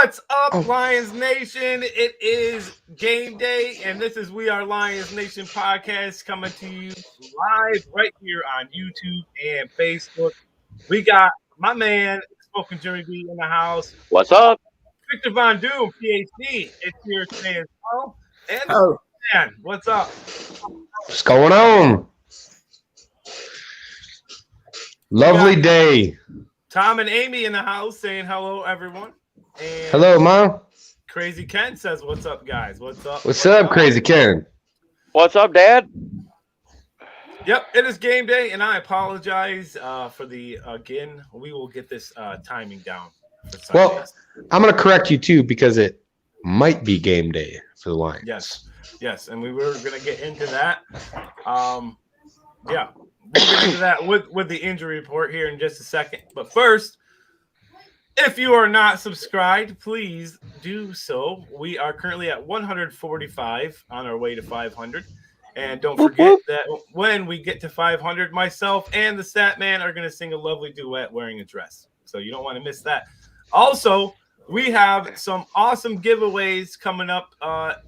What's up, Lions Nation? It is game day, and this is We Are Lions Nation podcast coming to you live right here on YouTube and Facebook. We got my man, Spoken Jimmy B, in the house. What's up? Victor Von Doom, PhD, is here today as well. And man, what's up? What's going on? Lovely day. Tom and Amy in the house saying hello, everyone. And hello, Mom. Crazy Ken says, "What's up, guys? What's up? What's up, Crazy Ken? What's up, Dad?" Yep, it is game day, and I apologize for the again. We will get this timing down. Well, I'm going to correct you too because it might be game day for the Lions. Yes, and we were going to get into that. Yeah, we'll get into that with the injury report here in just a second. But first, if you are not subscribed, please do so. We are currently at 145 on our way to 500. And don't forget that when we get to 500, myself and the Stat Man are going to sing a lovely duet wearing a dress. So you don't want to miss that. Also, we have some awesome giveaways coming up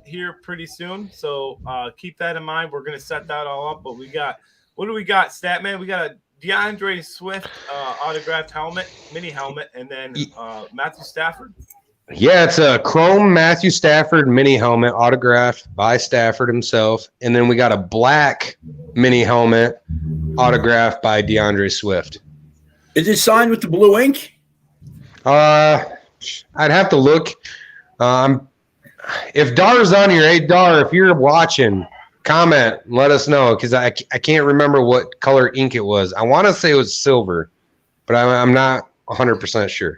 here pretty soon. So keep that in mind. We're going to set that all up. But what do we got, Stat Man? We got a DeAndre Swift autographed helmet, mini helmet, and then Matthew Stafford. Yeah, it's a chrome Matthew Stafford mini helmet autographed by Stafford himself. And then we got a black mini helmet autographed by DeAndre Swift. Is it signed with the blue ink? I'd have to look. If Dar's on here, hey, Dar, if you're watching, comment, let us know, because I can't remember what color ink it was. I want to say it was silver, but I'm not 100% sure.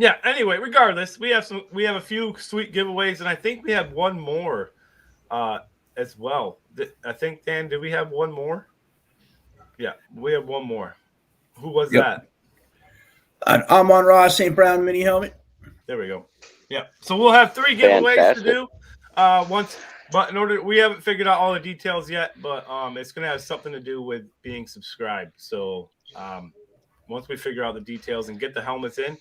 Yeah. Anyway, regardless, we have a few sweet giveaways, and I think we have one more as well. I think, Dan, did we have one more? Yeah, we have one more. Who was that? I'm on Ross St. Brown mini helmet. There we go. Yeah. So we'll have 3 giveaways to do. But in order, we haven't figured out all the details yet, but it's going to have something to do with being subscribed. So once we figure out the details and get the helmets in,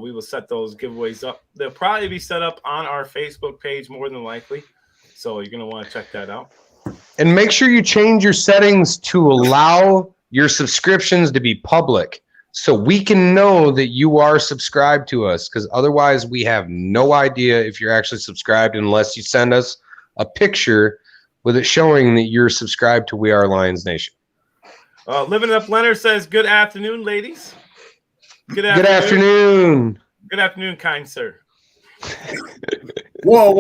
we will set those giveaways up. They'll probably be set up on our Facebook page more than likely. So you're going to want to check that out. And make sure you change your settings to allow your subscriptions to be public so we can know that you are subscribed to us, because otherwise we have no idea if you're actually subscribed unless you send us a picture with it showing that you're subscribed to We Are Lions Nation. Living Up Leonard says, "Good afternoon, ladies." Good afternoon. Good afternoon, kind sir. Whoa.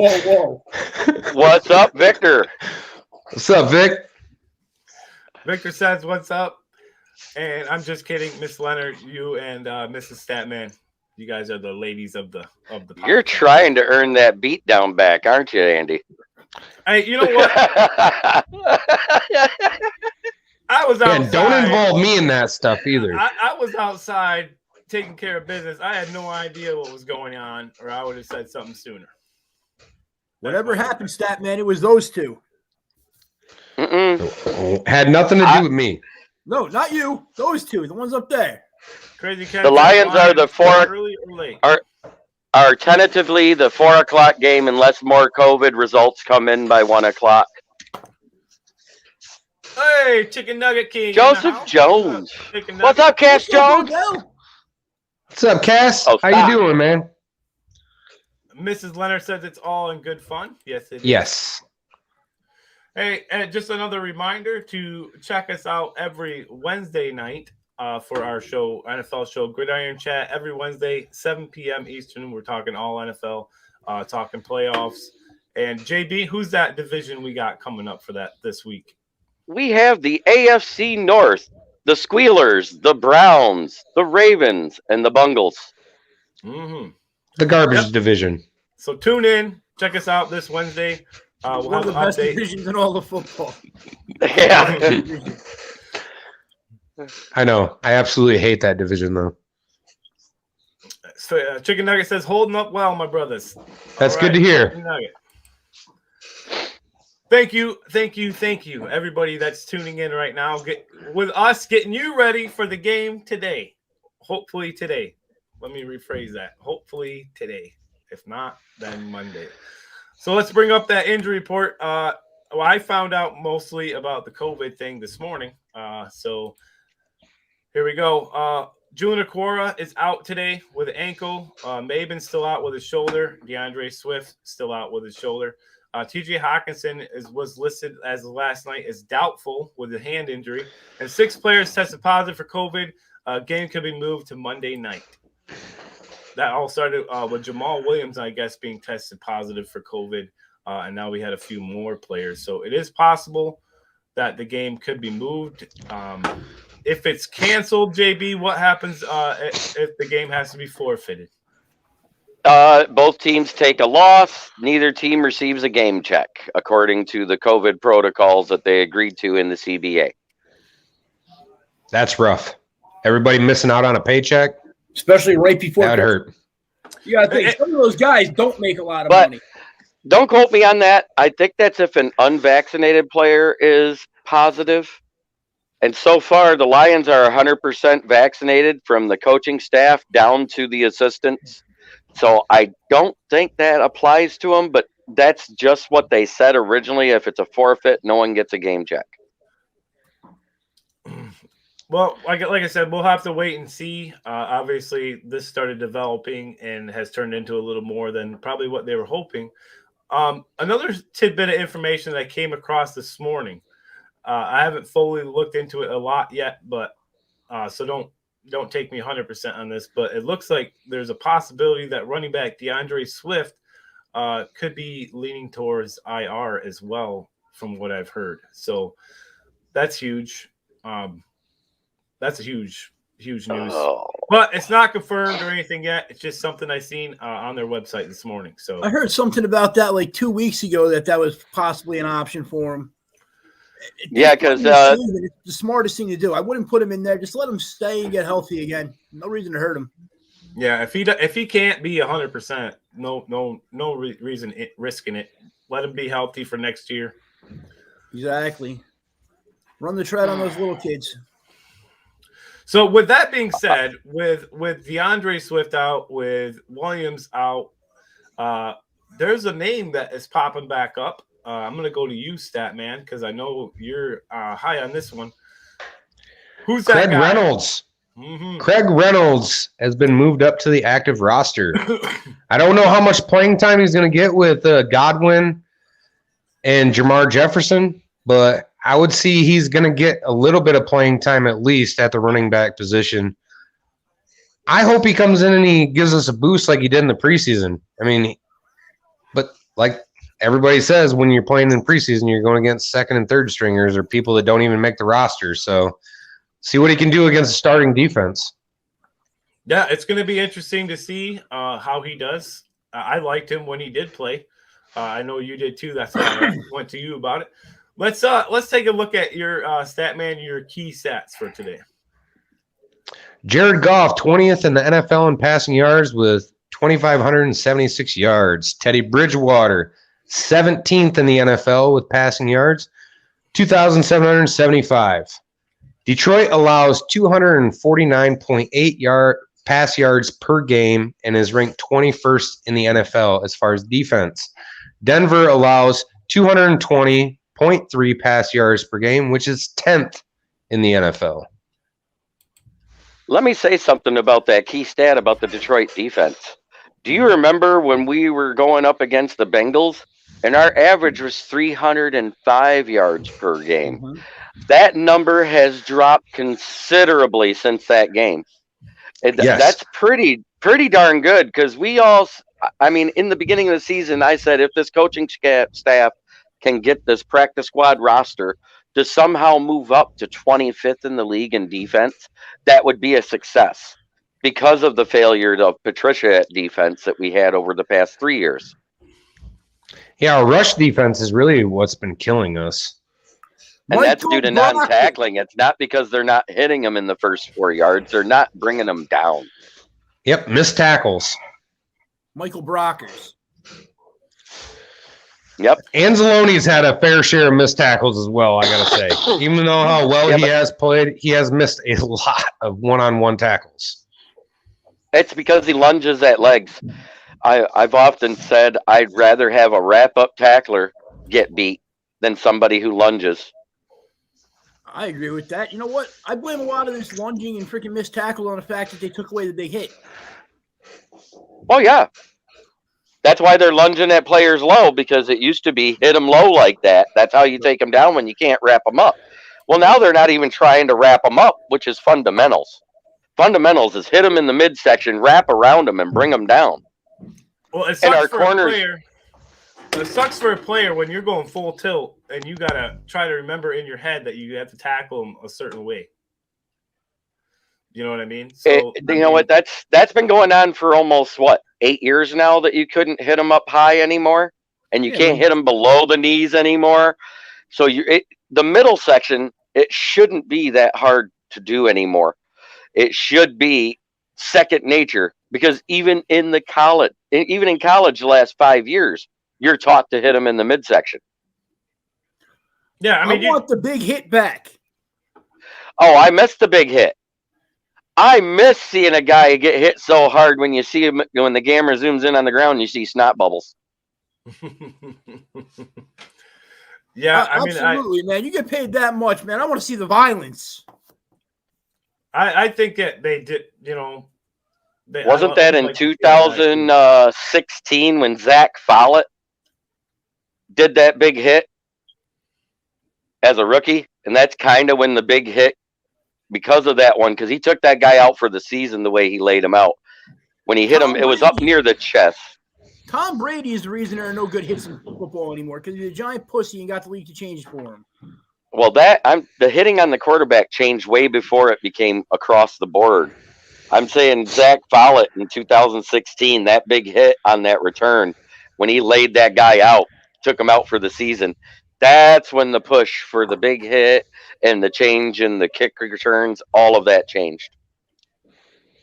What's up, Victor? What's up, Vic? Victor says, "What's up?" And I'm just kidding, Miss Leonard. You and Mrs. Statman, you guys are the ladies of the podcast. You're trying to earn that beat down back, aren't you, Andy? Hey, you know what? I was outside. Yeah, don't involve me in that stuff either. I was outside taking care of business. I had no idea what was going on, or I would have said something sooner. Whatever happened, Stat Man, it was those two. Had nothing to do with me. No, not you. Those two, the ones up there. Crazy Cat. The Lions are the early or late. Are tentatively the 4:00 game unless more COVID results come in by 1:00. Hey, Chicken Nugget King. Joseph Jones. What's up, Cass Jones? What's up, Cass? Oh, how you doing, man? Mrs. Leonard says it's all in good fun. Yes, it is. Yes. Hey, and just another reminder to check us out every Wednesday night for our show, NFL show, Gridiron Chat, every Wednesday, 7 p.m. Eastern. We're talking all NFL, talking playoffs. And JB, who's that division we got coming up for that this week? We have the AFC North, the Squealers, the Browns, the Ravens, and the Bungles. Mm-hmm. The garbage division. So tune in. Check us out this Wednesday. We'll One of have the an best update. divisions in all of football. Yeah. I know. I absolutely hate that division, though. So, Chicken Nugget says, holding up well, my brothers. That's All good to hear. Chicken Nugget. Thank you, everybody that's tuning in right now. With us getting you ready for the game today. Hopefully today. Let me rephrase that. Hopefully today. If not, then Monday. So let's bring up that injury report. I found out mostly about the COVID thing this morning. So here we go. Julian Okwara is out today with an ankle. Maben's still out with his shoulder. DeAndre Swift still out with his shoulder. TJ Hawkinson was listed as of last night as doubtful with a hand injury. And 6 players tested positive for COVID. Game could be moved to Monday night. That all started with Jamal Williams, I guess, being tested positive for COVID. And now we had a few more players. So it is possible that the game could be moved. If it's canceled, JB, what happens if the game has to be forfeited? Both teams take a loss. Neither team receives a game check, according to the COVID protocols that they agreed to in the CBA. That's rough. Everybody missing out on a paycheck. Especially right before. That hurt. You got to think, some of those guys don't make a lot of money. Don't quote me on that. I think that's if an unvaccinated player is positive. And so far, the Lions are 100% vaccinated from the coaching staff down to the assistants. So I don't think that applies to them, but that's just what they said originally. If it's a forfeit, no one gets a game check. Well, like I said, we'll have to wait and see. Obviously, this started developing and has turned into a little more than probably what they were hoping. Another tidbit of information that I came across this morning. I haven't fully looked into it a lot yet, but so don't take me 100% on this. But it looks like there's a possibility that running back DeAndre Swift could be leaning towards IR as well, from what I've heard. So that's huge. That's a huge news. Oh. But it's not confirmed or anything yet. It's just something I seen on their website this morning. So I heard something about that like 2 weeks ago that was possibly an option for him. Yeah, because it's the smartest thing to do. I wouldn't put him in there. Just let him stay and get healthy again. No reason to hurt him. Yeah, if he can't be 100%, no reason risking it. Let him be healthy for next year. Exactly. Run the tread on those little kids. So with that being said, with DeAndre Swift out, with Williams out, there's a name that is popping back up. I'm going to go to you, Statman, because I know you're high on this one. Who's that Craig guy? Reynolds. Mm-hmm. Craig Reynolds has been moved up to the active roster. I don't know how much playing time he's going to get with Godwin and Jamar Jefferson, but I would see he's going to get a little bit of playing time at least at the running back position. I hope he comes in and he gives us a boost like he did in the preseason. I mean, but like everybody says, when you're playing in preseason, you're going against second and third stringers or people that don't even make the roster. So see what he can do against the starting defense. Yeah, it's going to be interesting to see how he does. I liked him when he did play. I know you did too. That's why I went to you about it. Let's take a look at your Statman, your key stats for today. Jared Goff, 20th in the NFL in passing yards with 2,576 yards. Teddy Bridgewater, 17th in the NFL with passing yards, 2,775. Detroit allows 249.8 pass yards per game and is ranked 21st in the NFL as far as defense. Denver allows 220.3 pass yards per game, which is 10th in the NFL. Let me say something about that key stat about the Detroit defense. Do you remember when we were going up against the Bengals and our average was 305 yards per game? Mm-hmm. That number has dropped considerably since that game. Yes. That's pretty darn good because in the beginning of the season, I said if this coaching staff can get this practice squad roster to somehow move up to 25th in the league in defense, that would be a success because of the failure of Patricia at defense that we had over the past 3 years. Yeah, our rush defense is really what's been killing us. And that's due to non-tackling. It's not because they're not hitting them in the first 4 yards. They're not bringing them down. Yep, missed tackles. Michael Brockers. Yep. Anzalone's had a fair share of missed tackles as well, I got to say. Even though how well he has played, he has missed a lot of one-on-one tackles. It's because he lunges at legs. I've often said I'd rather have a wrap-up tackler get beat than somebody who lunges. I agree with that. You know what? I blame a lot of this lunging and freaking missed tackle on the fact that they took away the big hit. Oh, yeah. That's why they're lunging at players low, because it used to be hit them low like that. That's how you take them down when you can't wrap them up. Well, now they're not even trying to wrap them up, which is fundamentals. Fundamentals is hit them in the midsection, wrap around them, and bring them down. Well, it And our sucks for corners- a player. It sucks for a player when you're going full tilt and you gotta try to remember in your head that you have to tackle them a certain way. You know what I mean? So What? That's been going on for almost 8 years now, that you couldn't hit them up high anymore, and you can't hit them below the knees anymore. So the middle section, it shouldn't be that hard to do anymore. It should be second nature, because even in college, the last 5 years, you're taught to hit them in the midsection. Yeah, I mean, want the big hit back. Oh, I missed the big hit. I miss seeing a guy get hit so hard when you see him, when the camera zooms in on the ground, and you see snot bubbles. Yeah, I mean, absolutely, man. You get paid that much, man. I want to see the violence. I think that they did, Wasn't that in 2016 when Zach Follett did that big hit as a rookie? And that's kind of when the big hit, because of that one, because he took that guy out for the season the way he laid him out. When he hit him, it was up near the chest. Tom Brady is the reason there are no good hits in football anymore, because he's a giant pussy and got the league to change for him. Well, the hitting on the quarterback changed way before it became across the board. I'm saying Zach Follett in 2016, that big hit on that return, when he laid that guy out, took him out for the season. That's when the push for the big hit and the change in the kick returns, all of that changed.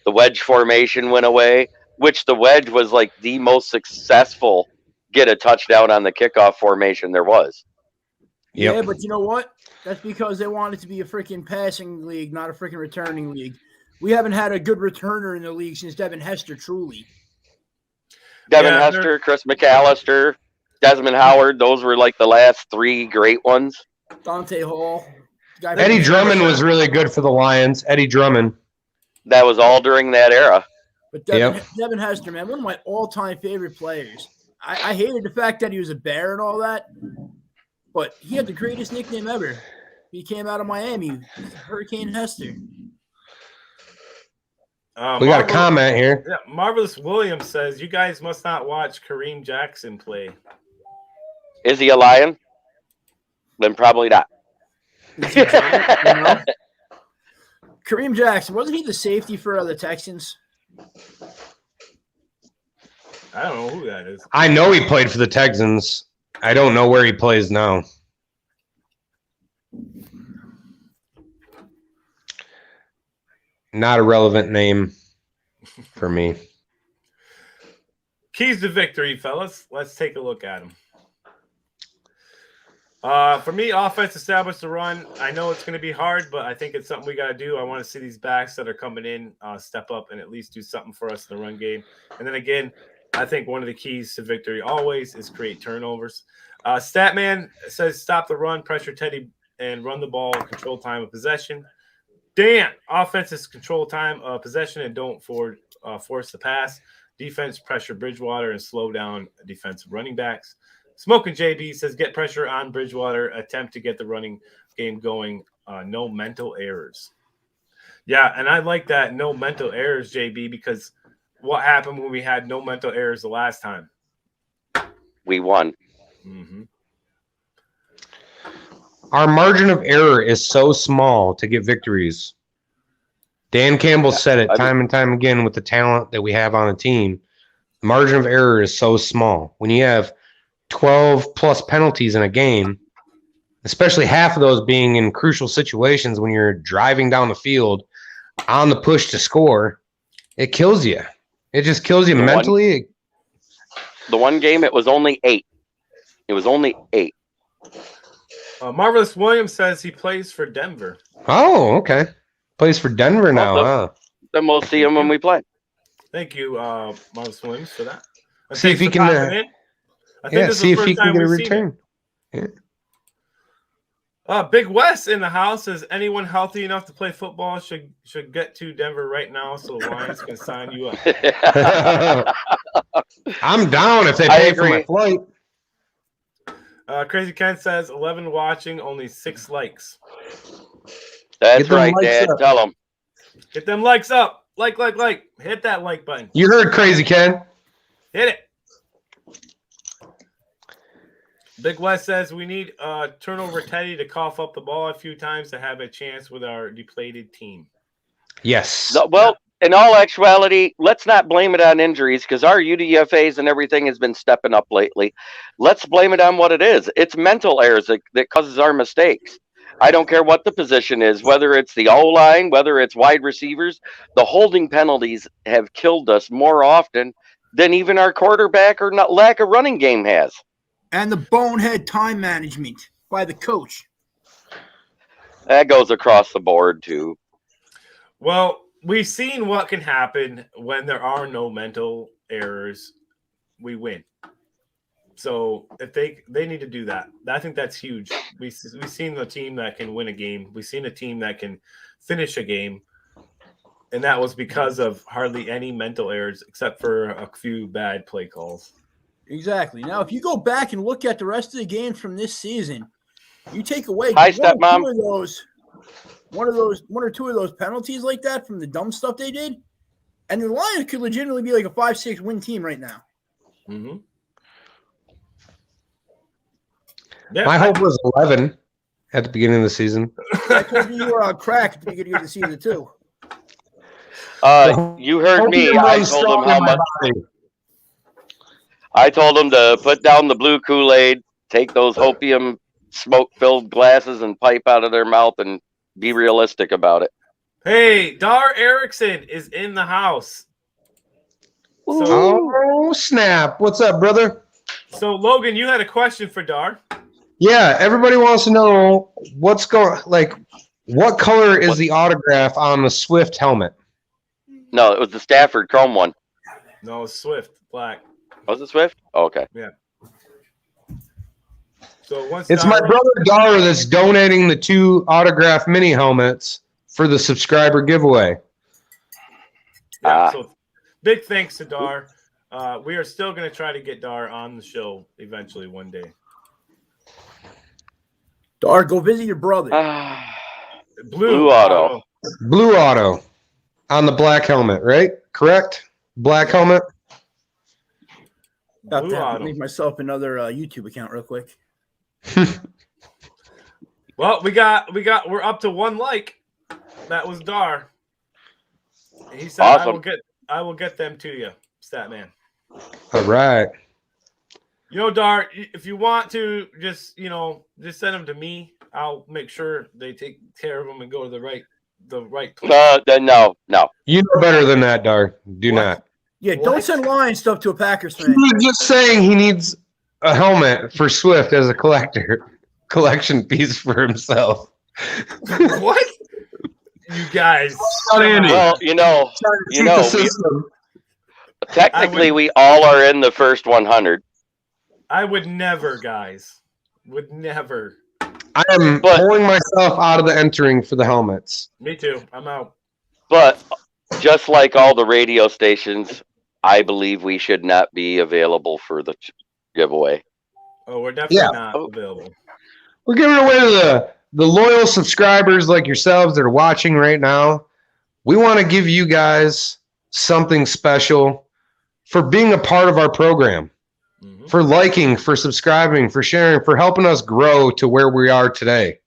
The wedge formation went away, which the wedge was like the most successful get a touchdown on the kickoff formation there was. Yep. Yeah, but you know what? That's because they want it to be a freaking passing league, not a freaking returning league. We haven't had a good returner in the league since Devin Hester, truly. Hester, Chris McAllister, Desmond Howard, those were like the last three great ones. Dante Hall. Eddie Drummond was really good for the Lions. Eddie Drummond. That was all during that era. But Devin Hester, man, one of my all-time favorite players. I hated the fact that he was a Bear and all that, but he had the greatest nickname ever. He came out of Miami, Hurricane Hester. We got a comment here. Yeah, Marvelous Williams says, you guys must not watch Kareem Jackson play. Is he a Lion? Then probably not. Kareem Jackson, wasn't he the safety for the Texans? I don't know who that is. I know he played for the Texans. I don't know where he plays now. Not a relevant name for me. Keys to victory, fellas. Let's take a look at them. For me, offense establish the run. I know it's going to be hard, but I think it's something we got to do. I want to see these backs that are coming in step up and at least do something for us in the run game. And then again, I think one of the keys to victory always is create turnovers. Statman says stop the run, pressure Teddy, and run the ball, control time of possession. Dan, offense is control time of possession and don't force the pass. Defense, pressure Bridgewater and slow down defensive running backs. Smoking JB says get pressure on Bridgewater, attempt to get the running game going. No mental errors. Yeah, and I like that, no mental errors, JB, because what happened when we had no mental errors the last time? We won. Mm-hmm. Our margin of error is so small to get victories. Dan Campbell said it time and time again with the talent that we have on a team. The margin of error is so small. When you have 12 plus penalties in a game, especially half of those being in crucial situations when you're driving down the field on the push to score, it kills you. It just kills you mentally. The one game, it was only 8. It was only 8. Marvelous Williams says he plays for Denver. Oh, okay. Plays for Denver now, huh? Then we'll see him when we play. Thank you, Marvelous Williams, for that. See if he can. I think this see is the if he first can time get a we've seen return. it. Big West in the house says anyone healthy enough to play football should get to Denver right now so the Lions can sign you up. I'm down if they I pay for my agree. flight. Crazy Ken says 11 watching, only 6 likes. That's Get them right, likes Dad. up. Tell them. Get them likes up. Like. Hit that like button. You heard Crazy Ken. Hit it. Big West says we need turnover Teddy to cough up the ball a few times to have a chance with our depleted team. Yes. No, well, in all actuality, let's not blame it on injuries because our UDFAs and everything has been stepping up lately. Let's blame it on what it is. It's mental errors that causes our mistakes. I don't care what the position is, whether it's the O-line, whether it's wide receivers. The holding penalties have killed us more often than even our quarterback or lack of running game has. And the bonehead time management by the coach. That goes across the board, too. Well, we've seen what can happen when there are no mental errors. We win. So if they need to do that, I think that's huge. We've seen the team that can win a game. We've seen a team that can finish a game, and that was because of hardly any mental errors except for a few bad play calls. Exactly. Now, if you go back and look at the rest of the games from this season, you take away Hi, stepmom. one or two of those penalties like that from the dumb stuff they did, and the Lions could legitimately be like a 5-6 win team right now. Mm-hmm. Yeah, My hope was 11 at the beginning of the season. I told you were on crack at the beginning of the season too. You heard me. Opium I runs told strong them how in my much. body. I told them to put down the blue Kool-Aid, take those opium smoke-filled glasses and pipe out of their mouth, and be realistic about it. Hey, Dar Erickson is in the house. So, Oh, snap. What's up, brother? so Logan, you had a question for Dar. Yeah, everybody wants to know what color is the autograph on the Swift helmet? No, it was the Stafford Chrome one. No, Swift, black. Was it Swift? Oh, okay. Yeah. So once It's my brother Dar that's donating the 2 autograph mini helmets for the subscriber giveaway. Yeah, so big thanks to Dar. We are still going to try to get Dar on the show eventually one day. Dar, go visit your brother. Blue Auto. Blue Auto on the black helmet, right? Correct? Black helmet? About Blue to Auto. make myself another YouTube account real quick. Well, we're up to 1 like. That was Dar. He said, Awesome. I will get them to you, Statman. All right. You know, Dar, if you want to just send them to me. I'll make sure they take care of them and go to the right place. No. You know better than that, Dar. Do What? not. Yeah, What? don't send Lions stuff to a Packers He fan. was just saying he needs a helmet for Swift as a collection piece for himself. What? You guys. Andy. Well, Cheat the system. technically we all are in the first 100. I would never, guys. Would never. I am pulling myself out of the entering for the helmets. Me too. I'm out. But just like all the radio stations, I believe we should not be available for the giveaway. Oh, we're definitely not available. We're giving away to the loyal subscribers like yourselves that are watching right now. We want to give you guys something special for being a part of our program, for liking, for subscribing, for sharing, for helping us grow to where we are today.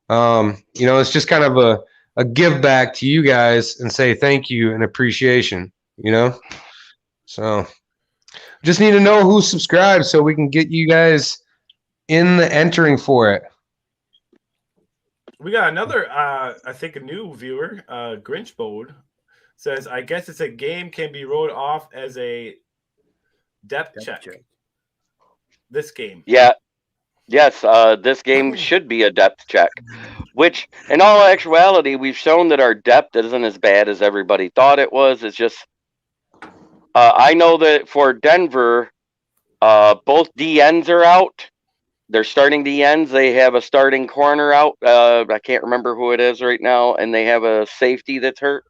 It's just kind of a give back to you guys and say thank you and appreciation, So just need to know who subscribed so we can get you guys in the entering for it. We got another, I think a new viewer, Grinch Bode, says, I guess it's a game can be rolled off as a depth check. This game. Yeah. Yes, this game should be a depth check, which in all actuality, we've shown that our depth isn't as bad as everybody thought it was. It's just I know that for Denver, both DNs are out. They're starting DNs. They have a starting corner out. I can't remember who it is right now, and they have a safety that's hurt.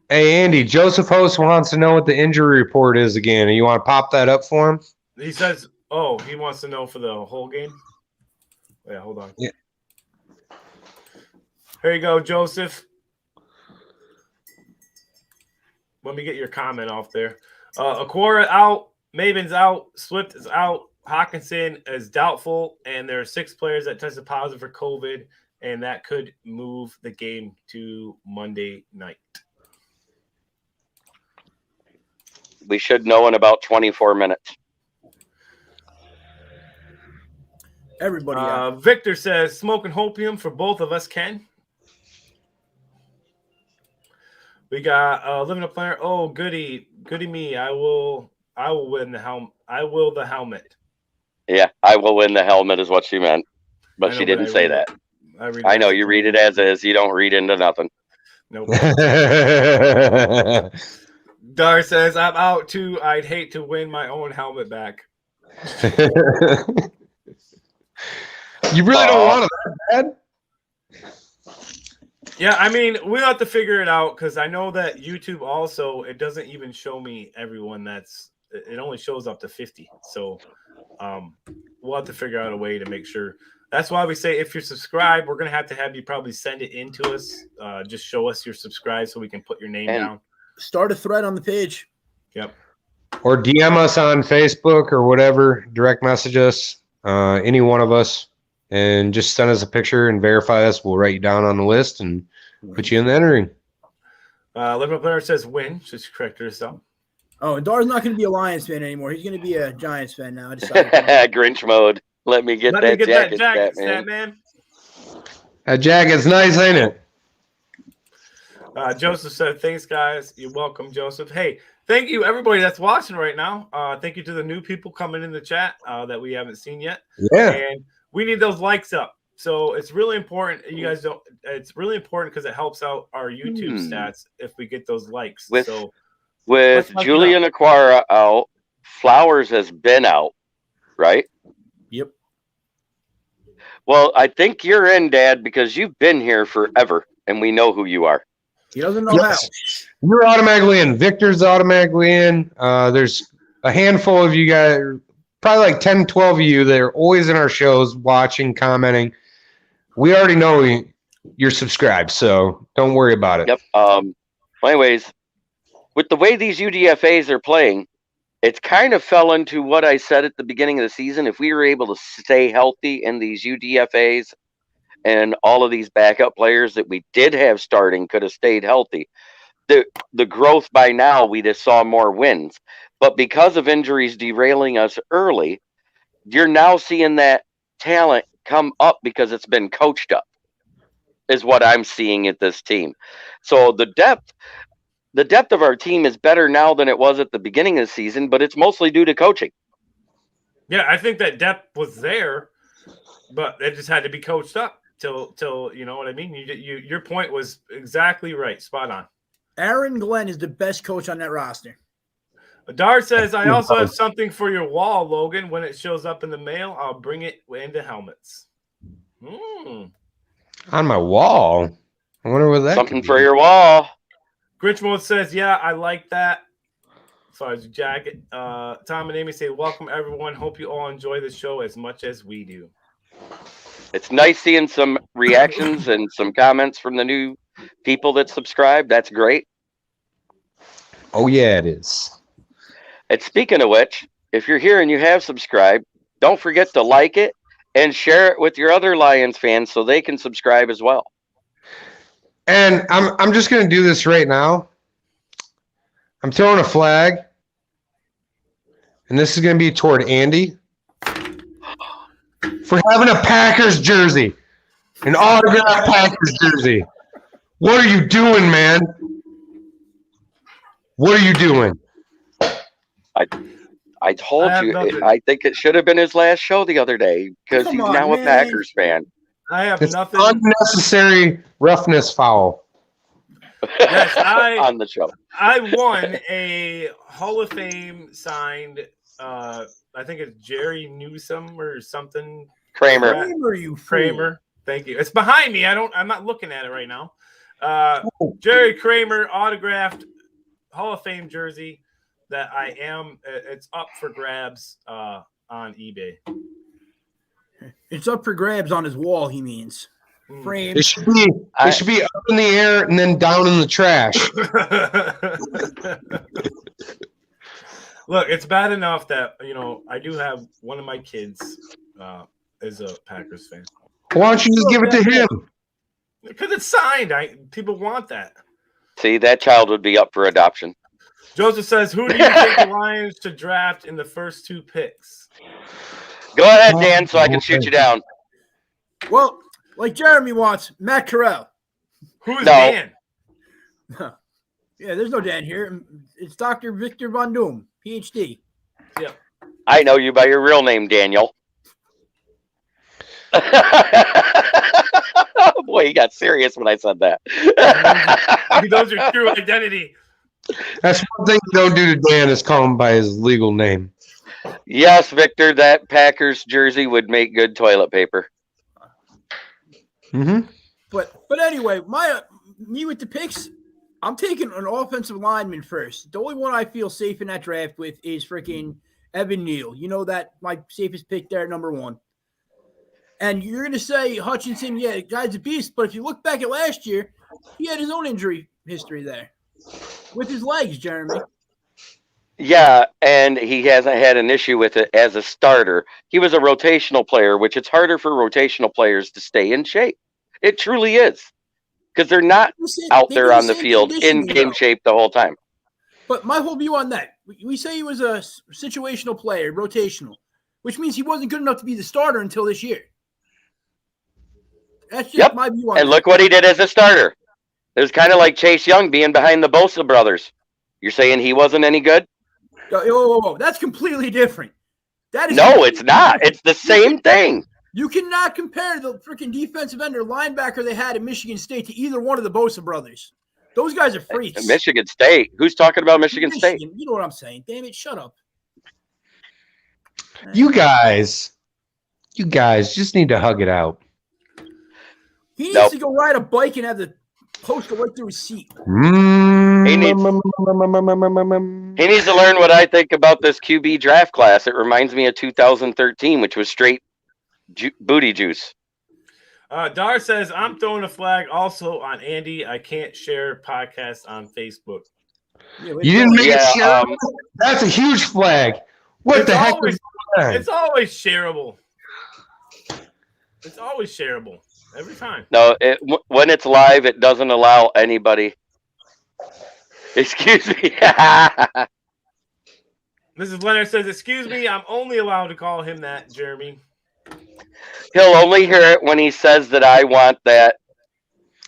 Hey, Andy, Joseph Host wants to know what the injury report is again. You want to pop that up for him? He says, "Oh, he wants to know for the whole game." Yeah, hold on. Yeah. Here you go, Joseph. Let me get your comment off there. Aquara out, Maven's out, Swift is out, Hawkinson is doubtful, and there are 6 players that tested positive for COVID, and that could move the game to Monday night. We should know in about 24 minutes. Everybody out. Victor says, smoking hopium for both of us, Ken. We got living a player. Oh, goody me. I will win the helmet. I will the helmet. Yeah, I will win the helmet is what she meant, but she didn't say that. I know you read it as is. You don't read into nothing. Nope. Dar says, I'm out too. I'd hate to win my own helmet back. You really don't want it that bad? Yeah, I mean, we'll have to figure it out because I know that YouTube also, it doesn't even show me everyone it only shows up to 50. So we'll have to figure out a way to make sure. That's why we say if you're subscribed, we're going to have you probably send it in to us. Just show us you're subscribed so we can put your name down. Start a thread on the page. Yep. Or DM us on Facebook or whatever. Direct message us, any one of us, and just send us a picture and verify us. We'll write you down on the list and put you in the entering. Liberal Player says win. Just correct herself. Oh, and Dar's not going to be a Lions fan anymore. He's going to be a Giants fan now. Grinch mode. Let me get that jacket, man. That jacket's nice, ain't it? Joseph said, thanks, guys. You're welcome, Joseph. Hey, thank you, everybody that's watching right now. Thank you to the new people coming in the chat that we haven't seen yet. Yeah. And we need those likes up. So it's really important. You guys don't. It's really important because it helps out our YouTube stats if we get those likes. With Let's Julian Aquara out, Flowers has been out, right? Yep. Well, I think you're in, Dad, because you've been here forever, and we know who you are. He doesn't know how. You're automatically in. Victor's automatically in. There's a handful of you guys, probably like 10, 12 of you that are always in our shows, watching, commenting. We already know you're subscribed, so don't worry about it. Yep. Anyways, with the way these UDFAs are playing, it's kind of fell into what I said at the beginning of the season. If we were able to stay healthy in these UDFAs and all of these backup players that we did have starting could have stayed healthy, the growth by now, we just saw more wins. But because of injuries derailing us early, you're now seeing that talent come up because it's been coached up, is what I'm seeing at this team. So the depth of our team is better now than it was at the beginning of the season, but it's mostly due to coaching. Yeah, I think that depth was there, but it just had to be coached up till you know what I mean? Your point was exactly right. Spot on. Aaron Glenn is the best coach on that roster. Dar says, I also have something for your wall, Logan. When it shows up in the mail, I'll bring it into helmets. On my wall? I wonder what that Something for your wall. Grinch Mode says, yeah, I like that. Sorry, jacket. Tom and Amy say, welcome, everyone. Hope you all enjoy the show as much as we do. It's nice seeing some reactions and some comments from the new people that subscribe. That's great. Oh, yeah, it is. And speaking of which, if you're here and you have subscribed, don't forget to like it and share it with your other Lions fans so they can subscribe as well. And I'm just going to do this right now. I'm throwing a flag. And this is going to be toward Andy. For having a Packers jersey. An autographed Packers jersey. What are you doing, man? What are you doing? I told you, I think it should have been his last show the other day because he's now a Packers fan. I have it's nothing. Unnecessary roughness foul. Yes, on the show. I won a Hall of Fame signed. I think it's Jerry Newsom or something. Kramer. Kramer. Thank you. It's behind me. I'm not looking at it right now. Jerry Kramer autographed Hall of Fame jersey that it's up for grabs on eBay. It's up for grabs on his wall, he means. Framed. It should be up in the air and then down in the trash. Look, it's bad enough that I do have one of my kids is a Packers fan. Why don't you just give it to him? Because it's signed. People want that. See, that child would be up for adoption. Joseph says, "Who do you think the Lions should draft in the first 2 picks?" Go ahead, Dan, so I can shoot you down. Well, like Jeremy wants, Matt Corral. Who's Dan? Yeah, there's no Dan here. It's Dr. Victor Von Doom, PhD. Yeah. I know you by your real name, Daniel. Oh, boy, he got serious when I said that. He knows your true identity. That's one thing you don't do to Dan is call him by his legal name. Yes, Victor, that Packers jersey would make good toilet paper. Mm-hmm. But anyway, me with the picks, I'm taking an offensive lineman first. The only one I feel safe in that draft with is freaking Evan Neal. You know that my safest pick there, number 1. And you're going to say Hutchinson, yeah, the guy's a beast. But if you look back at last year, he had his own injury history there with his legs, Jeremy. Yeah, and he hasn't had an issue with it as a starter. He was a rotational player, which it's harder for rotational players to stay in shape. It truly is. Because they're not out there on the field in game shape the whole time. But my whole view on that, we say he was a situational player, rotational, which means he wasn't good enough to be the starter until this year. That's just my view on that. And look what he did as a starter. It was kind of like Chase Young being behind the Bosa brothers. You're saying he wasn't any good? Whoa. That's completely different. No, it's not. It's the same thing. You cannot compare the freaking defensive end or linebacker they had at Michigan State to either one of the Bosa brothers. Those guys are freaks. Michigan State. Who's talking about Michigan State? You know what I'm saying. Damn it, shut up. You guys just need to hug it out. He needs to go ride a bike and have the post go right through his seat. He needs to learn what I think about this QB draft class. It reminds me of 2013, which was straight booty juice. Dar says, I'm throwing a flag also on Andy. I can't share podcasts on Facebook. You didn't make it shareable? That's a huge flag. What the heck? It's always shareable. It's always shareable. Every time. No, when it's live, it doesn't allow anybody. Excuse me. Mrs. Leonard says, excuse me, I'm only allowed to call him that, Jeremy. He'll only hear it when he says that I want that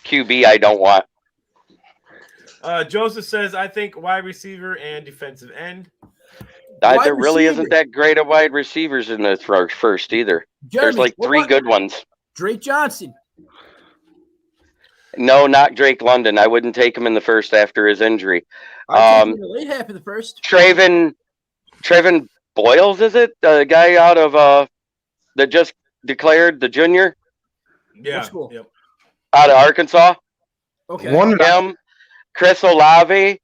QB I don't want. Joseph says, I think wide receiver and defensive end. There really isn't that great of wide receivers in the first either. Jeremy, there's like 3 good ones. Drake Johnson. No, not Drake London. I wouldn't take him in the first after his injury. I'd take him in the late half of the first. Trayvon Boyles, is it? The guy out of that just declared the junior? Yeah. Cool? Yep. Out of Arkansas? Okay. Him, Chris Olave,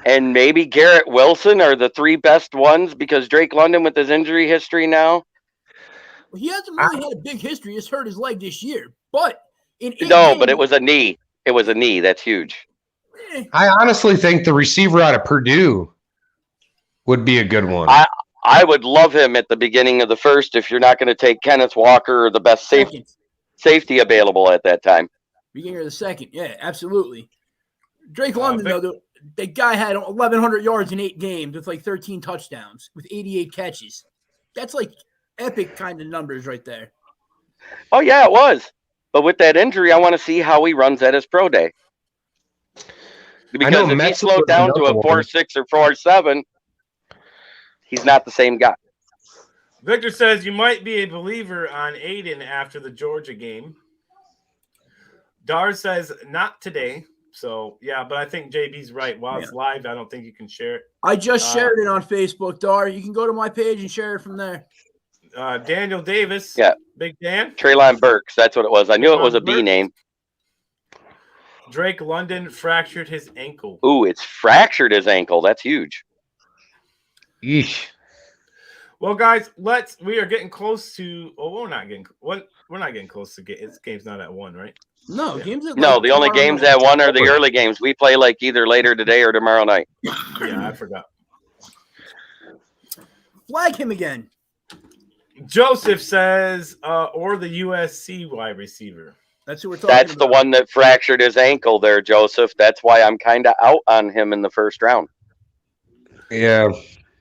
and maybe Garrett Wilson are the 3 best ones because Drake London with his injury history now. Well, he hasn't really had a big history. He's hurt his leg this year. But but it was a knee. It was a knee. That's huge. I honestly think the receiver out of Purdue would be a good one. I would love him at the beginning of the first if you're not going to take Kenneth Walker or the best safety available at that time. Beginning of the second. Yeah, absolutely. Drake London, though, the guy had 1,100 yards in 8 games with like 13 touchdowns with 88 catches. That's like epic kind of numbers right there. Oh, yeah, it was. But with that injury, I want to see how he runs at his pro day. Because if he slowed down to a 4.6 or 4.7, he's not the same guy. Victor says you might be a believer on Aiden after the Georgia game. Dar says not today. So yeah, but I think JB's right. While it's live, I don't think you can share it. I just shared it on Facebook, Dar. You can go to my page and share it from there. Daniel Davis. Yeah. Big Dan. Treylon Burks. That's what it was. I knew it was a B Burks. name. Drake London fractured his ankle. Ooh, it's fractured his ankle. That's huge. Yeesh. Well, guys, we are getting close to. Oh, we're not getting close to this game's not at 1, right? No, games at No, the only games at 1 are the early games. We play like either later today or tomorrow night. Yeah, I forgot. Flag him again. Joseph says, or the USC wide receiver. That's who we're talking That's about. the one that fractured his ankle there, Joseph. That's why I'm kind of out on him in the first round. Yeah.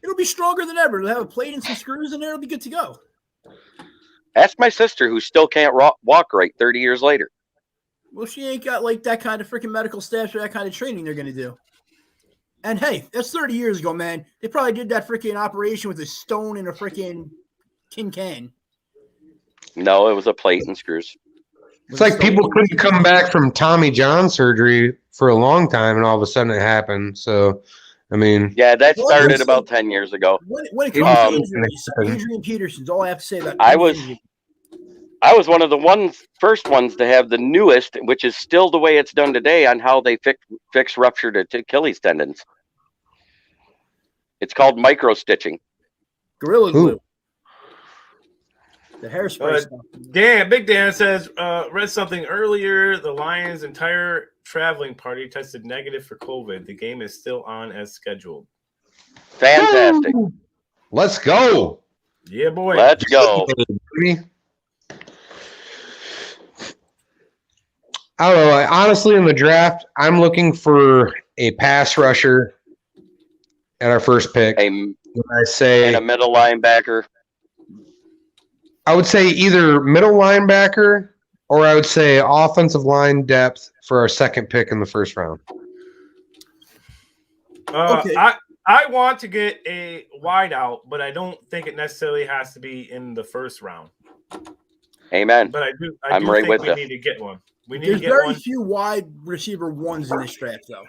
It'll be stronger than ever. They'll have a plate and some screws in there. It'll be good to go. Ask my sister, who still can't walk right 30 years later. Well, she ain't got like that kind of freaking medical staff or that kind of training they're going to do. And hey, that's 30 years ago, man. They probably did that freaking operation with a stone and a freaking tin can. No, it was a plate and screws. It's like people couldn't come back from Tommy John surgery for a long time, and all of a sudden it happened. So, I mean, Yeah, that started about 10 years ago. When it comes to injuries, Adrian Peterson's all I have to say about I was one of the first ones to have the newest, which is still the way it's done today, on how they fix ruptured Achilles tendons. It's called micro stitching. Gorilla Glue. The hairspray stuff. Big Dan says, read something earlier. The Lions' entire traveling party tested negative for COVID. The game is still on as scheduled. Fantastic. Woo! Let's go. Yeah, boy. Let's go. I don't know. Honestly, in the draft, I'm looking for a pass rusher at our first pick. And a middle linebacker. I would say either middle linebacker or I would say offensive line depth for our second pick in the first round. Okay. I want to get a wideout, but I don't think it necessarily has to be in the first round. Amen. But I do right think with we you. need to get one. There's very few wide receiver ones in this draft, though.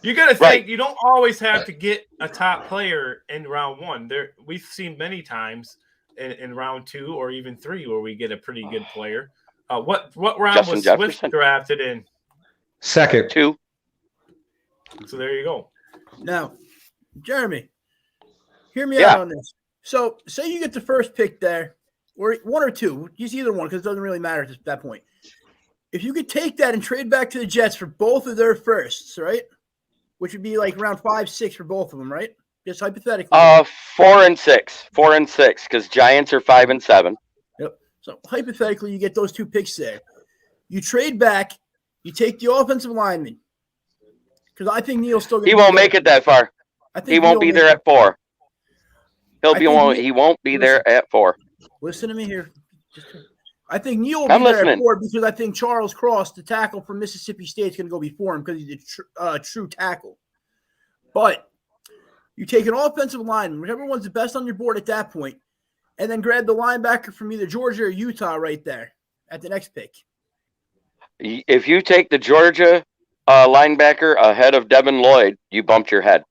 You got to think you don't always have to get a top player in round 1. We've seen many times in round 2 or even 3 where we get a pretty good player. What round Justin was Jefferson. Swift drafted in? Second. 2. So there you go. Now, Jeremy, hear me out on this. So, say you get the first pick there, or 1 or 2, use either one because it doesn't really matter at that point. If you could take that and trade back to the Jets for both of their firsts, right? Which would be like around 5, 6 for both of them, right? Just hypothetically. 4 and 6. 4 and 6, because Giants are 5 and 7. Yep. So hypothetically, you get those 2 picks there. You trade back. You take the offensive lineman. Because I think Neil's still going to. He won't make it that far. He won't be there at 4. He won't be there at 4. Listen to me here. I think Neil will be there at 4 because I think Charles Cross, the tackle from Mississippi State, is going to go before him because he's a true tackle. But you take an offensive lineman, whichever one's the best on your board at that point, and then grab the linebacker from either Georgia or Utah right there at the next pick. If you take the Georgia linebacker ahead of Devin Lloyd, you bumped your head.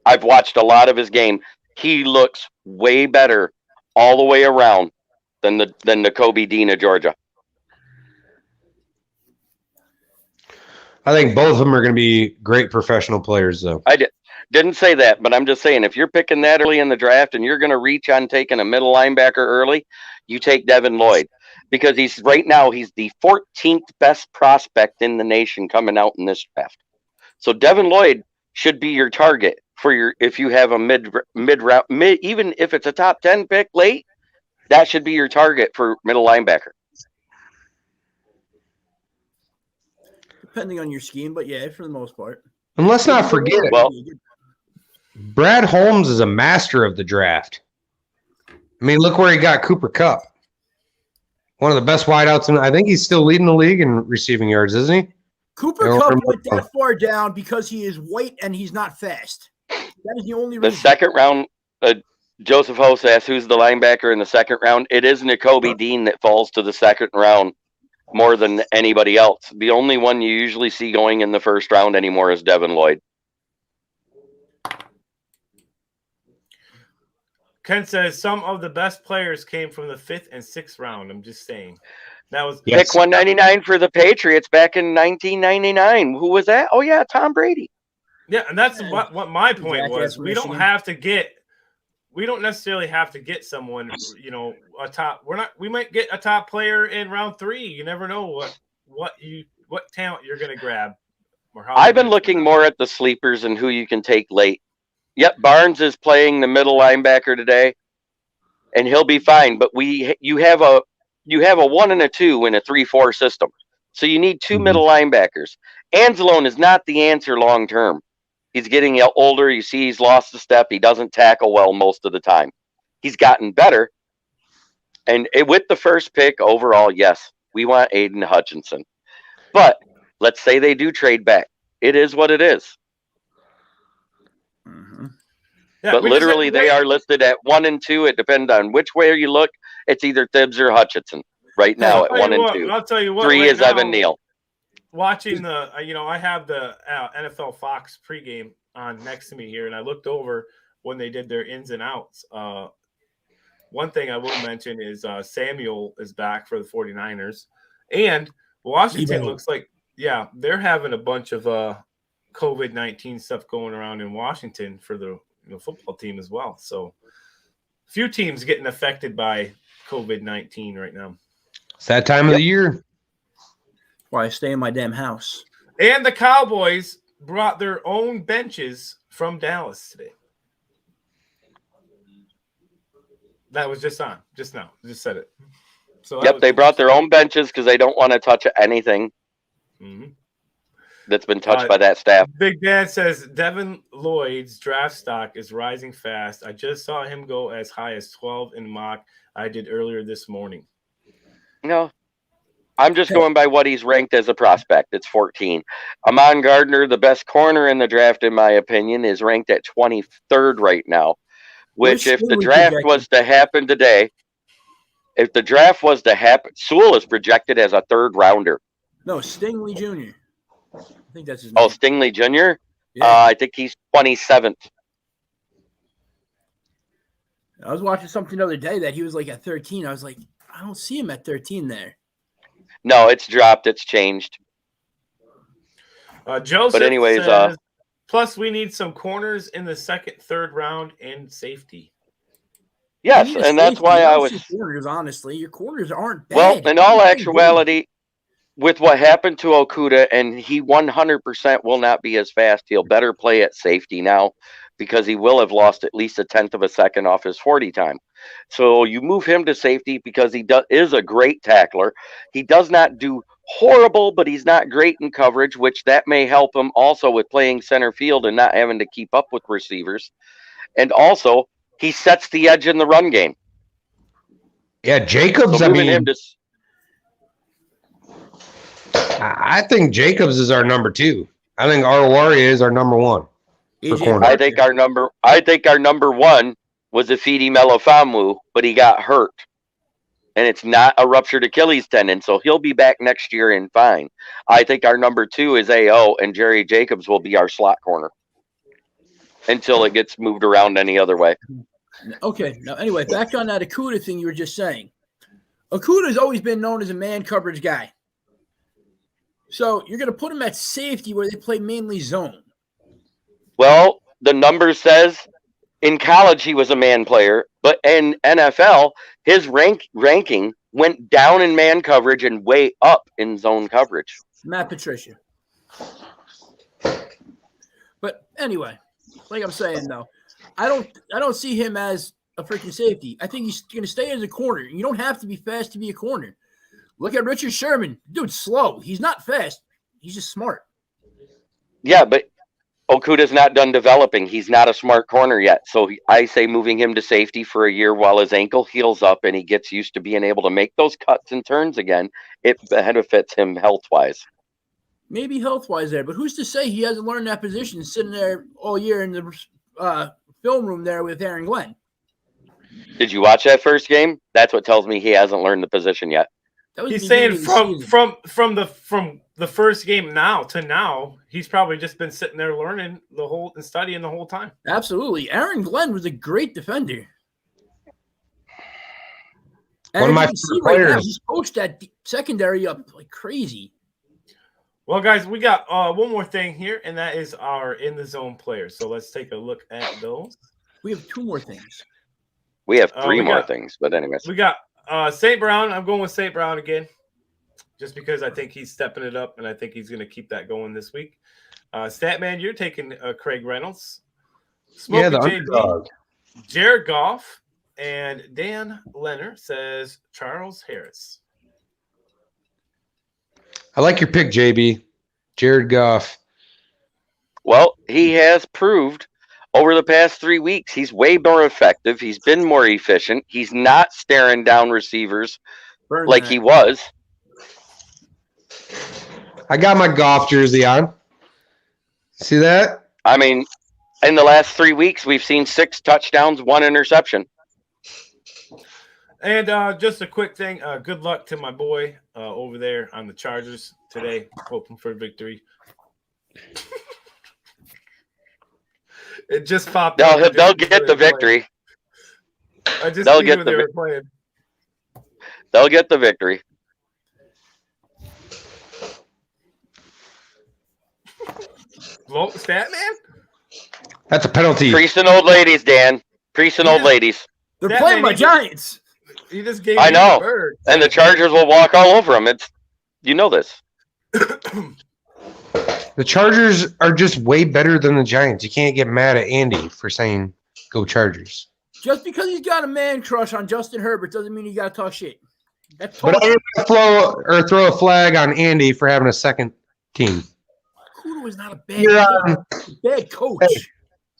I've watched a lot of his game. He looks way better all the way around than the Kobe Dean of Georgia. I think both of them are going to be great professional players, though. I didn't say that, but I'm just saying, if you're picking that early in the draft and you're going to reach on taking a middle linebacker early, you take Devin Lloyd, because he's the 14th best prospect in the nation coming out in this draft. So Devin Lloyd should be your target if you have a mid round, even if it's a top 10 pick late, that should be your target for middle linebacker. Depending on your scheme, but yeah, for the most part. And let's not forget, Brad Holmes is a master of the draft. I mean, look where he got Cooper Kupp. One of the best wideouts, and I think he's still leading the league in receiving yards, isn't he? Cooper Kupp went that far down because he is white and he's not fast. That is the only reason. The second round, Joseph Host asked who's the linebacker in the second round. It is Nakobe Dean that falls to the second round more than anybody else. The only one you usually see going in the first round anymore is Devin Lloyd. Ken says some of the best players came from the 5th and 6th round. I'm just saying. That was Yes. Pick 199 for the Patriots back in 1999. Who was that? Oh, yeah, Tom Brady. Yeah, and that's what my point was. Jackass We don't Michigan. have to get. We don't necessarily have to get someone, a top. We might get a top player in round 3. You never know what talent you're going to grab. Or how I've been looking more at the sleepers and who you can take late. Yep, Barnes is playing the middle linebacker today, and he'll be fine. But you have a 1 and a 2 in a 3-4 system, so you need 2 middle linebackers. Anzalone is not the answer long term. He's getting older. You see, he's lost a step. He doesn't tackle well most of the time. He's gotten better, and with the first pick overall, yes, we want Aiden Hutchinson. But let's say they do trade back. It is what it is. Mm-hmm. Yeah, but literally, they are listed at 1 and 2. It depends on which way you look. It's either Thibs or Hutchinson right now at 1 and 2. I'll tell you what. 3 right is now, Evan Neal. Watching the, I have the NFL Fox pregame on next to me here, and I looked over when they did their ins and outs. One thing I will mention is Samuel is back for the 49ers, and Washington looks like, they're having a bunch of COVID-19 stuff going around in Washington for the football team as well. So a few teams getting affected by COVID-19 right now. It's that time of the year. Why I stay in my damn house. And the Cowboys brought their own benches from Dallas today. That was just now. Just said it. So they brought their own benches because they don't want to touch anything that's been touched by that staff. Big Dan says Devin Lloyd's draft stock is rising fast. I just saw him go as high as 12 in mock I did earlier this morning. No, I'm just going by what he's ranked as a prospect. It's 14. Amon Gardner, the best corner in the draft, in my opinion, is ranked at 23rd right now, which if the draft was to happen today, Sewell is projected as a 3rd rounder. No, Stingley Jr. I think that's his name. Oh, Stingley Jr.? Yeah. I think he's 27th. I was watching something the other day that he was like at 13. I was like, I don't see him at 13 there. No, it's dropped. It's changed. Joseph but anyways, says, plus we need some corners in the 2nd, 3rd round and safety. Yes, and that's why I was. Corners, honestly, your corners aren't bad. Well, in all actuality, with what happened to Okudah, and he 100% will not be as fast. He'll better play at safety now because he will have lost at least 1/10 of a second off his 40 time. So you move him to safety because he is a great tackler. He does not do horrible, but he's not great in coverage, which that may help him also with playing center field and not having to keep up with receivers. And also, he sets the edge in the run game. Yeah, Jacobs, So I think Jacobs is our number 2. I think Arwari is our number 1. I think our number 1 was Afidi Melifonwu, but he got hurt. And it's not a ruptured Achilles tendon, so he'll be back next year and fine. I think our number 2 is AO, and Jerry Jacobs will be our slot corner until it gets moved around any other way. Okay. Now, anyway, back on that Okudah thing you were just saying. Okudah's always been known as a man coverage guy. So you're going to put him at safety where they play mainly zone. Well, the number says in college he was a man player, but in NFL, his ranking went down in man coverage and way up in zone coverage. Matt Patricia. But anyway, like I'm saying though, I don't see him as a freaking safety. I think he's going to stay as a corner. You don't have to be fast to be a corner. Look at Richard Sherman. Dude's slow. He's not fast. He's just smart. Yeah, but Okudah's not done developing. He's not a smart corner yet. So I say moving him to safety for a year while his ankle heals up and he gets used to being able to make those cuts and turns again. It benefits him health-wise. Maybe health-wise there, but who's to say he hasn't learned that position sitting there all year in the film room there with Aaron Glenn? Did you watch that first game? That's what tells me he hasn't learned the position yet. That was He's the saying beginning of the season. from the first game now to now, he's probably just been sitting there learning and studying the whole time. Absolutely. Aaron Glenn was a great defender. And One of my you can see favorite right now, players. he's coached that secondary up like crazy. Well, guys, we got one more thing here, and that is our in the zone players. So let's take a look at those. We have two more things. We have Oh, three we more got- things, but anyways. We got St. Brown. I'm going with St. Brown again, just because I think he's stepping it up, and I think he's going to keep that going this week. Statman, you're taking Craig Reynolds. Yeah, the Smoky underdog. Jared Goff, and Dan Leonard says Charles Harris. I like your pick, JB. Jared Goff. Well, he has proved over the past 3 weeks he's way more effective. He's been more efficient. He's not staring down receivers Burn like that. he was. I got my Goff jersey on. See that? I mean, in the last 3 weeks, we've seen 6 touchdowns, 1 interception. And just a quick thing. Good luck to my boy over there on the Chargers today. Hoping for victory. It just popped up. They'll get the victory. I just They'll knew get who the they vic- were playing. They'll get the victory. Stat man? That's a penalty. Priest and old ladies, Dan. Priest and old ladies. They're That playing man, my he just- Giants. He just gave I me know. a bird. And the Chargers will walk all over them. You know this. The Chargers are just way better than the Giants. You can't get mad at Andy for saying go Chargers. Just because he's got a man crush on Justin Herbert doesn't mean you got to talk shit. That's But I'm gonna throw a flag on Andy for having a second team. Kudo is not a bad coach.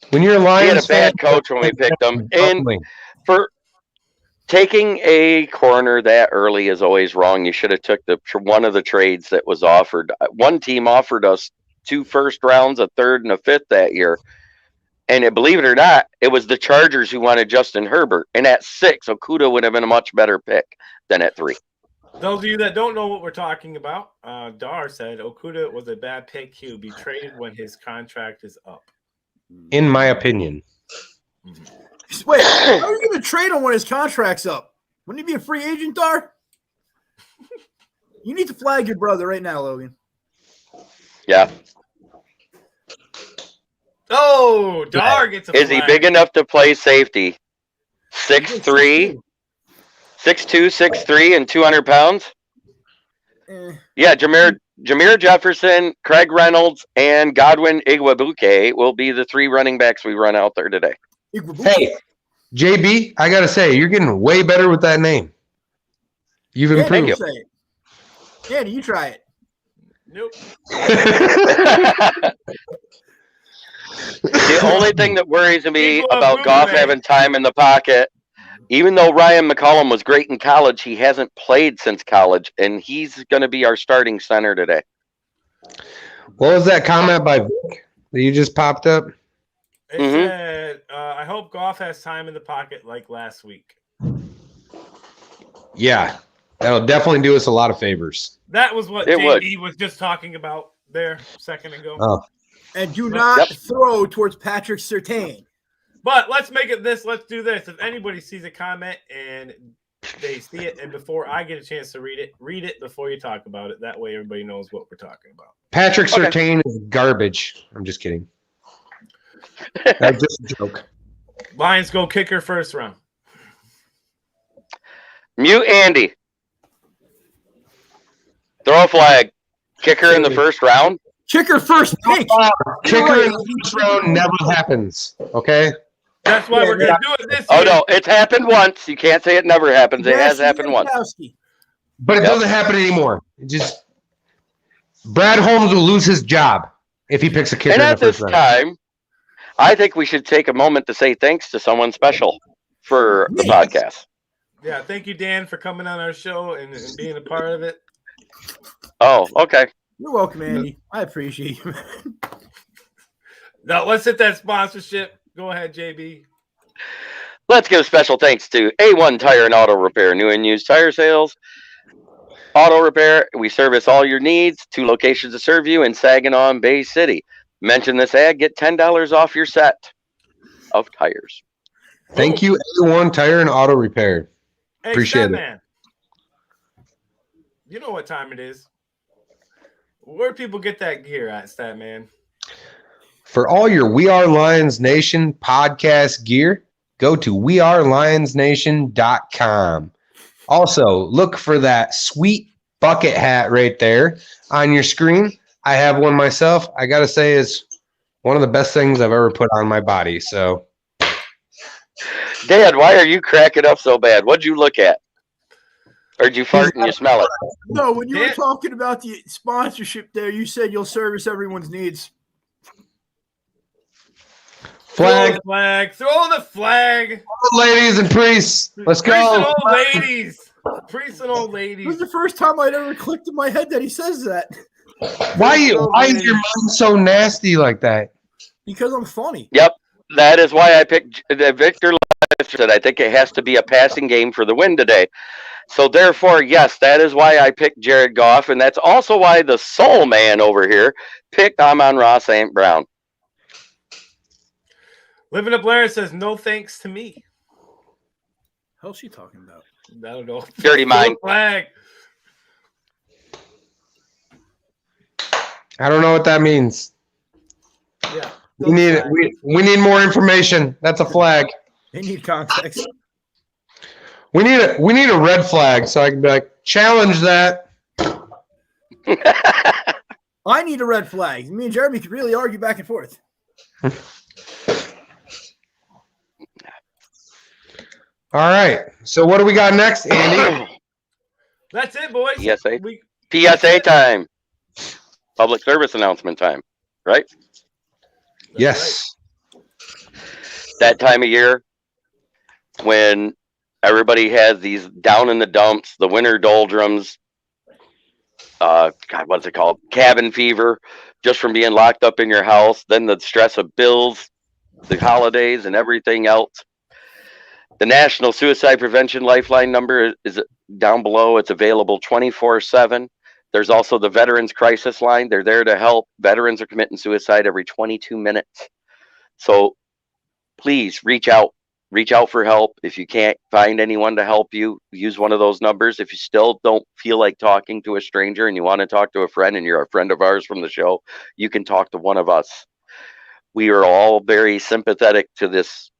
When you're a He Lions had a bad fan, coach when we picked him. And for taking a corner that early is always wrong. You should have took one of the trades that was offered. One team offered us 2 first rounds, a third, and a fifth that year. And believe it or not, it was the Chargers who wanted Justin Herbert. And at 6, Okuda would have been a much better pick than at 3. Those of you that don't know what we're talking about, Dar said Okuda was a bad pick. He would be traded when his contract is up. in my opinion. Wait, how are you going to trade him when his contract's up? Wouldn't he be a free agent, Dar? You need to flag your brother right now, Logan. Yeah. Oh, Dar gets a Is he flag. big enough to play safety? 6'3", 6'2", 6'3", and 200 pounds? Yeah, Jameer Jefferson, Craig Reynolds, and Godwin Igwebuike will be the 3 running backs we run out there today. Hey, JB, I gotta say, you're getting way better with that name. You've Andy, improved. you say it. Andy, you try it. Nope. The only thing that worries me Igwebuike. about Goff having time in the pocket, even though Ryan McCollum was great in college, he hasn't played since college, and he's going to be our starting center today. What was that comment by Vic that you just popped up? It Mhm. said, I hope Goff has time in the pocket like last week. Yeah, that'll definitely do us a lot of favors. That was what It would. JD was just talking about there a second ago. Oh, And do not throw towards Patrick Surtain. But let's make it this. Let's do this. If anybody sees a comment and they see it, and before I get a chance to read it before you talk about it. That way everybody knows what we're talking about. Patrick Okay. Surtain is garbage. I'm just kidding. That's just a joke. Lions go kicker first round. Mute Andy. Throw a flag. Kicker in the first round. Kicker first pick. Kicker in the first round never happens. Okay. That's why we're gonna do it this Oh year. no, it's happened once. You can't say it never happens. It has happened once. But it Yep. doesn't happen anymore. It just Brad Holmes will lose his job if he picks a kicker And in the at this first round. time, I think we should take a moment to say thanks to someone special for the podcast. Yeah, thank you, Dan, for coming on our show and being a part of it. Oh, okay. You're welcome, Andy. I appreciate you, man. Now let's hit that sponsorship. Go ahead, JB. Let's give special thanks to A1 Tire and Auto Repair, new and used tire sales. Auto Repair. We service all your needs. 2 locations to serve you in Saginaw and Bay City. Mention this ad, get $10 off your set of tires. Thank you, A1 Tire and Auto Repair. Hey, Appreciate it. Man. You know what time it is. Where do people get that gear at, Statman? For all your We Are Lions Nation podcast gear, go to wearelionsnation.com. Also, look for that sweet bucket hat right there on your screen. I have one myself. I got to say, it's one of the best things I've ever put on my body. So, Dad, why are you cracking up so bad? What'd you look at? Or did you fart and you smell it? No, when you were talking about the sponsorship there, you said you'll service everyone's needs. flag, Throw the flag. ladies and priests. Let's Priests and go. old ladies. Priests and old It was ladies. the first time I'd ever clicked in my head that he says that. Why is your mind so nasty like that? Because I'm funny. Yep. That is why I picked Victor. Said I think it has to be a passing game for the win today. So therefore, yes, that is why I picked Jared Goff, and that's also why the soul man over here picked Amon-Ra St. Brown. Living Up Larry says, no thanks to me. How's she talking about? I don't know. Dirty mind. Flag. I don't know what that means. Yeah. We need more information. That's a flag. They need context. We need a red flag so I can be like, challenge that. I need a red flag. Me and Jeremy could really argue back and forth. All right. So what do we got next, Andy? That's it, boys. PSA. We- PSA time. Public service announcement time. Right? Yes. That time of year when everybody has these down in the dumps, the winter doldrums, God, what's it called? Cabin fever, just from being locked up in your house, then the stress of bills, the holidays, and everything else. The National Suicide Prevention Lifeline number is down below. It's available 24/7. There's also the Veterans Crisis Line. They're there to help. Veterans are committing suicide every 22 minutes. So please reach out. Reach out for help. If you can't find anyone to help you, use one of those numbers. If you still don't feel like talking to a stranger and you want to talk to a friend and you're a friend of ours from the show, you can talk to one of us. We are all very sympathetic to this.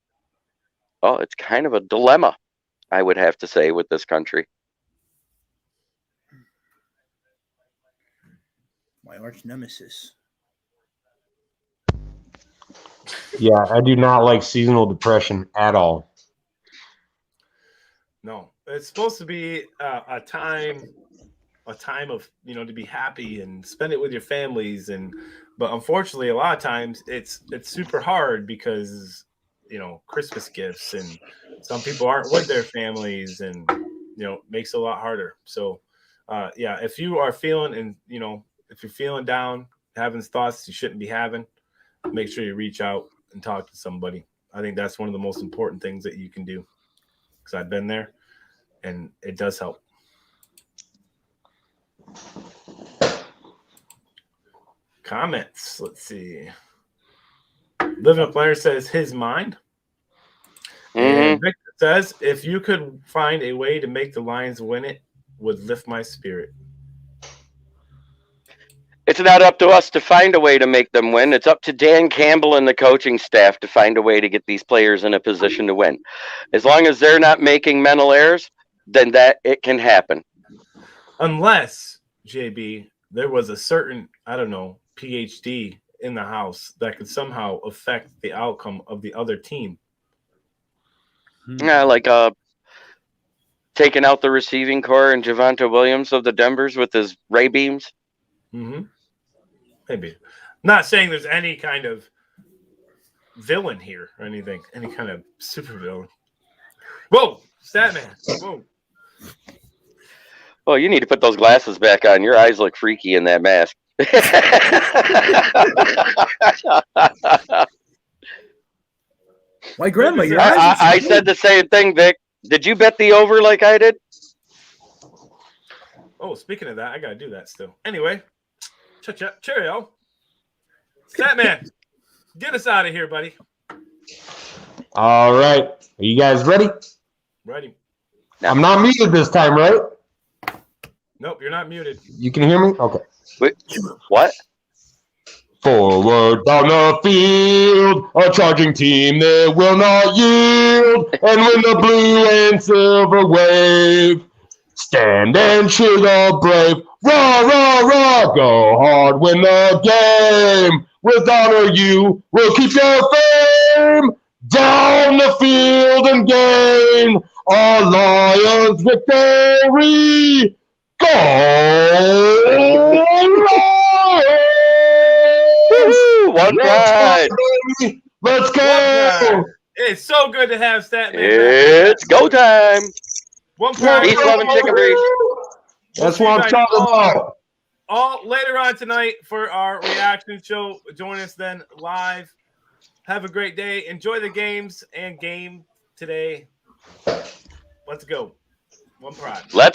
Oh, it's kind of a dilemma, I would have to say, with this country. My arch nemesis. Yeah, I do not like seasonal depression at all. No, it's supposed to be a time of, to be happy and spend it with your families, but unfortunately a lot of times it's super hard because Christmas gifts and some people aren't with their families, and makes it a lot harder. So if you are feeling, and if you're feeling down, having thoughts you shouldn't be having, make sure you reach out and talk to somebody. I think that's one of the most important things that you can do, because I've been there and it does help. Comments. Let's see. Living Up Player says his mind. And Victor says, if you could find a way to make the Lions win, it would lift my spirit. It's not up to us to find a way to make them win. It's up to Dan Campbell and the coaching staff to find a way to get these players in a position to win. As long as they're not making mental errors, then that it can happen. Unless, JB, there was a certain, PhD in the house that could somehow affect the outcome of the other team. Yeah, like taking out the receiving core and Javonte Williams of the Denvers with his ray beams. Mm-hmm. Maybe. Not saying there's any kind of villain here or anything, any kind of super villain. Whoa, Statman. Whoa. Oh, you need to put those glasses back on. Your eyes look freaky in that mask. My grandma, your I said the same thing, Vic. Did you bet the over like I did? Oh, speaking of that, I gotta do that still. Anyway, cheerio. Statman, get us out of here, buddy. All right. Are you guys ready? Ready? I'm not muted this time, right? Nope, you're not muted. You can hear me? Okay. Wait, what? Forward down the field, a charging team that will not yield. And when the blue and silver wave, stand and cheer the brave. Rah, rah, rah, go hard, win the game. With honor you will keep your fame. Down the field and gain our Lions victory. Go Lions! Woo-hoo, one pride. Let's go! It's so good to have Statman. It's go time. One pride. Peace, love, and chicken breeze. That's what I'm talking about. All later on tonight for our reaction show. Join us then live. Have a great day. Enjoy the games and game today. Let's go. One pride. Let's